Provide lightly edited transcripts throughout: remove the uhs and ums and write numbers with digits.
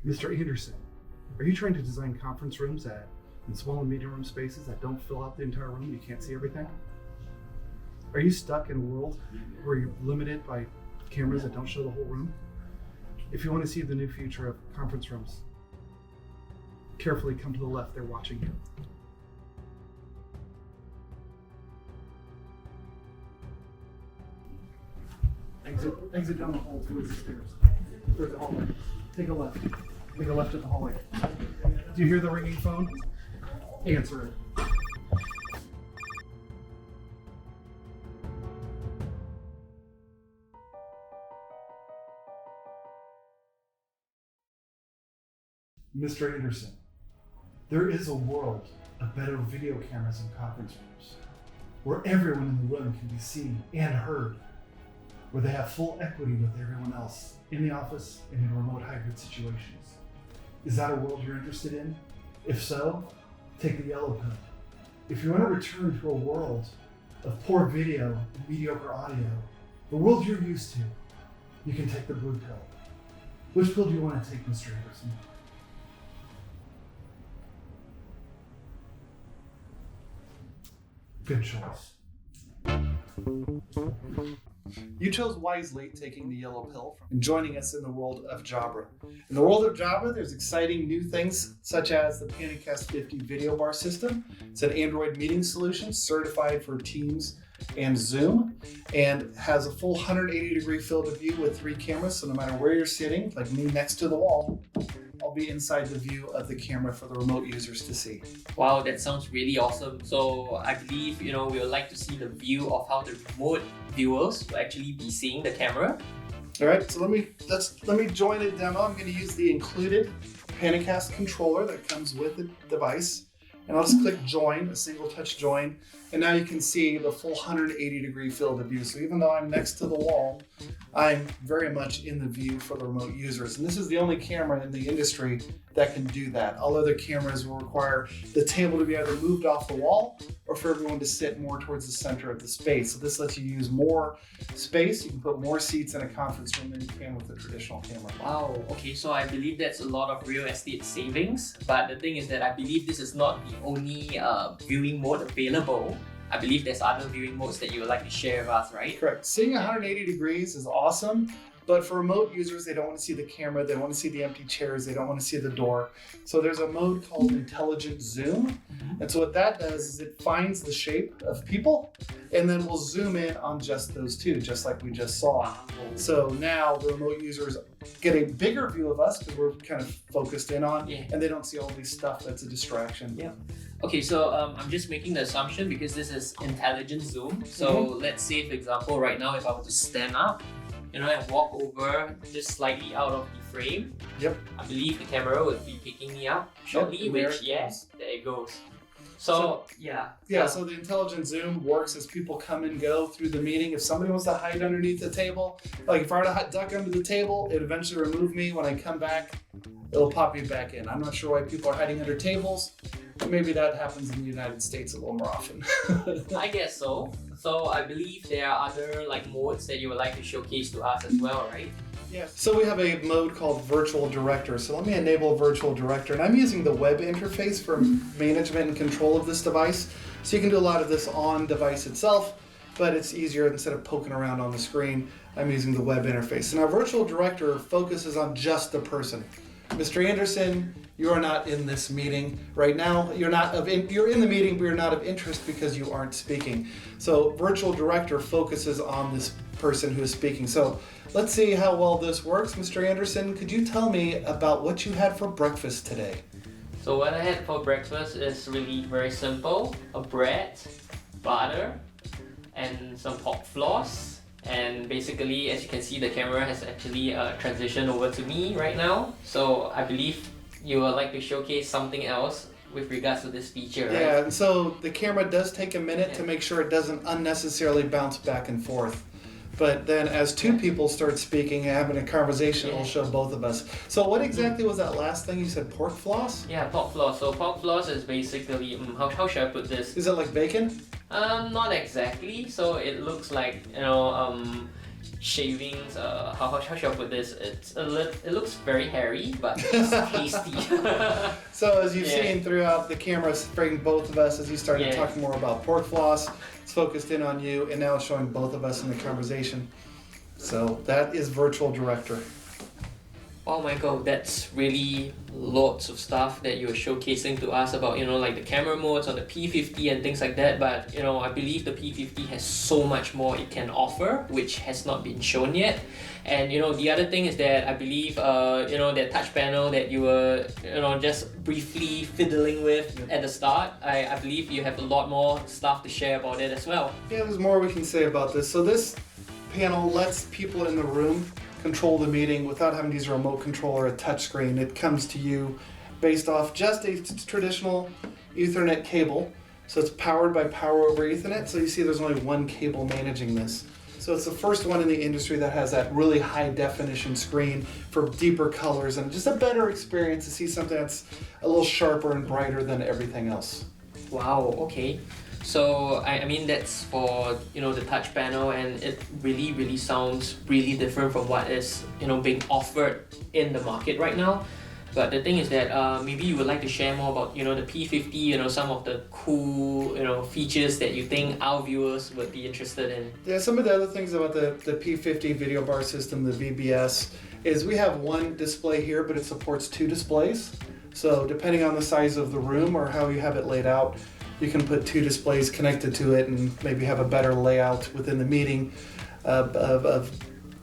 Mr. Anderson, are you trying to design conference rooms in small and medium room spaces that don't fill out the entire room? You can't see everything? Are you stuck in a world where you're limited by cameras that don't show the whole room? If you want to see the new future of conference rooms, carefully come to the left, they're watching you. Exit down the hall towards the stairs. Towards the hallway. Take a left. Take a left at the hallway. Do you hear the ringing phone? Answer it. Mr. Anderson, there is a world of better video cameras in conference rooms, where everyone in the room can be seen and heard, where they have full equity with everyone else in the office and in remote hybrid situations. Is that a world you're interested in? If so, take the yellow pill. If you want to return to a world of poor video and mediocre audio, the world you're used to, you can take the blue pill. Which pill do you want to take, Mr. Anderson? Good choice. You chose wisely, taking the yellow pill and joining us in the world of Jabra. In the world of Jabra, there's exciting new things such as the PanaCast50 VideoBar System. It's an Android meeting solution certified for Teams and Zoom, and has a full 180-degree field of view with 3 cameras, so no matter where you're sitting, like me next to the wall, I'll be inside the view of the camera for the remote users to see. Wow, that sounds really awesome. So I believe, we would like to see the view of how the remote viewers will actually be seeing the camera. All right, so let me join a demo. I'm going to use the included PanaCast controller that comes with the device, and I'll just click join, a single touch join, and now you can see the full 180-degree field of view. So even though I'm next to the wall, I'm very much in the view for the remote users. And this is the only camera in the industry that can do that. All other cameras will require the table to be either moved off the wall or for everyone to sit more towards the center of the space. So this lets you use more space. You can put more seats in a conference room than you can with a traditional camera. Wow, okay, so I believe that's a lot of real estate savings. But the thing is that I believe this is not the only viewing mode available. I believe there's other viewing modes that you would like to share with us, right? Correct. Seeing 180 degrees is awesome, but for remote users, they don't want to see the camera, they want to see the empty chairs, they don't want to see the door. So there's a mode called intelligent zoom. And so what that does is it finds the shape of people, and then we'll zoom in on just those two, just like we just saw. So now the remote users get a bigger view of us because we're kind of focused in on, and they don't see all these stuff that's a distraction. Yeah. Okay, so I'm just making the assumption because this is intelligent zoom. So let's say, for example, right now, if I were to stand up, and walk over just slightly out of the frame, I believe the camera would be picking me up shortly, which, there it goes. So so the intelligent zoom works as people come and go through the meeting. If somebody wants to hide underneath the table, like if I were to duck under the table, it eventually remove me. When I come back, it'll pop me back in. I'm not sure why people are hiding under tables. Maybe that happens in the United States a little more often. I guess so. So I believe there are other modes that you would like to showcase to us as well, right? Yes. So we have a mode called Virtual Director. So let me enable Virtual Director. And I'm using the web interface for management and control of this device. So you can do a lot of this on device itself, but it's easier instead of poking around on the screen. I'm using the web interface. So now Virtual Director focuses on just the person. Mr. Anderson, you are not in this meeting right now. You're in the meeting, but you're not of interest because you aren't speaking. So Virtual Director focuses on this person who is speaking. So let's see how well this works. Mr. Anderson, could you tell me about what you had for breakfast today? So what I had for breakfast is really very simple. A bread, butter, and some pork floss. And basically, as you can see, the camera has actually transitioned over to me right now. So I believe you would like to showcase something else with regards to this feature, right? Yeah, and so the camera does take a minute to make sure it doesn't unnecessarily bounce back and forth. But then as two people start speaking and having a conversation, it'll show both of us. So what exactly was that last thing you said, pork floss? Yeah, pork floss. So pork floss is basically, how should I put this? Is it like bacon? Not exactly. So it looks like, shavings. How should I put this? It looks very hairy, but it's tasty. So as you've Yeah. seen throughout, the camera's framed both of us as you started Yeah. talking more about pork floss. It's focused in on you, and now it's showing both of us in the conversation. So that is Virtual Director. Oh Michael, that's really lots of stuff that you're showcasing to us about, like the camera modes on the P50 and things like that. But, I believe the P50 has so much more it can offer, which has not been shown yet. And, the other thing is that I believe, that touch panel that you were, just briefly fiddling with at the start, I believe you have a lot more stuff to share about it as well. Yeah, there's more we can say about this. So this panel lets people in the room control the meeting without having to use a remote control or a touch screen. It comes to you based off just a traditional Ethernet cable. So it's powered by Power over Ethernet. So you see there's only one cable managing this. So it's the first one in the industry that has that really high definition screen for deeper colors and just a better experience to see something that's a little sharper and brighter than everything else. Wow, okay. So I mean that's for the touch panel, and it really sounds really different from what is being offered in the market right now. But the thing is that maybe you would like to share more about the P50, some of the cool features that you think our viewers would be interested in. Yeah, some of the other things about the P50 VideoBar system, the VBS, is we have one display here, but it supports two displays. So depending on the size of the room or how you have it laid out, you can put two displays connected to it and maybe have a better layout within the meeting of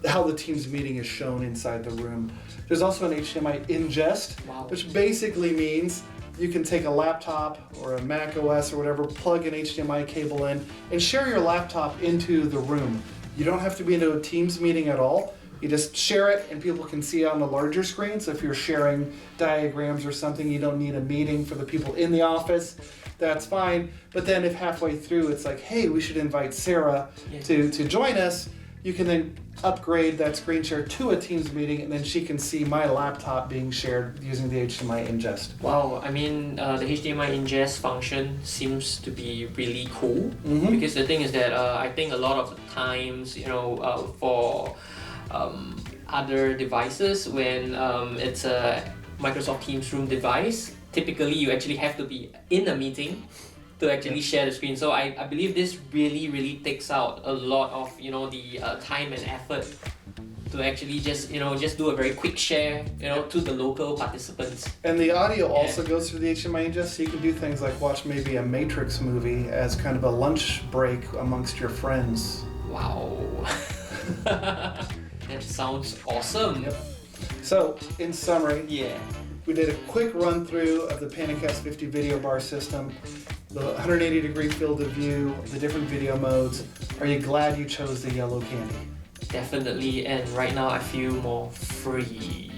how the team's meeting is shown inside the room. There's also an HDMI ingest, Wow. which basically means you can take a laptop or a Mac OS or whatever, plug an HDMI cable in, and share your laptop into the room. You don't have to be into a Teams meeting at all. You just share it and people can see it on the larger screen. So if you're sharing diagrams or something, you don't need a meeting for the people in the office. That's fine. But then if halfway through it's like, hey, we should invite Sarah to join us, you can then upgrade that screen share to a Teams meeting, and then she can see my laptop being shared using the HDMI ingest. Wow, I mean the HDMI ingest function seems to be really cool, because the thing is that I think a lot of the times for other devices, when it's a Microsoft Teams Room device, typically you actually have to be in a meeting to actually share the screen. So I believe this really takes out a lot of the time and effort to actually just do a very quick share to the local participants. And the audio also goes through the HDMI ingest, so you can do things like watch maybe a Matrix movie as kind of a lunch break amongst your friends. Wow. That sounds awesome. Yep. So in summary, Yeah. we did a quick run through of the PanaCast50 VideoBar system, the 180-degree field of view, the different video modes. Are you glad you chose the yellow candy? Definitely, and right now I feel more free.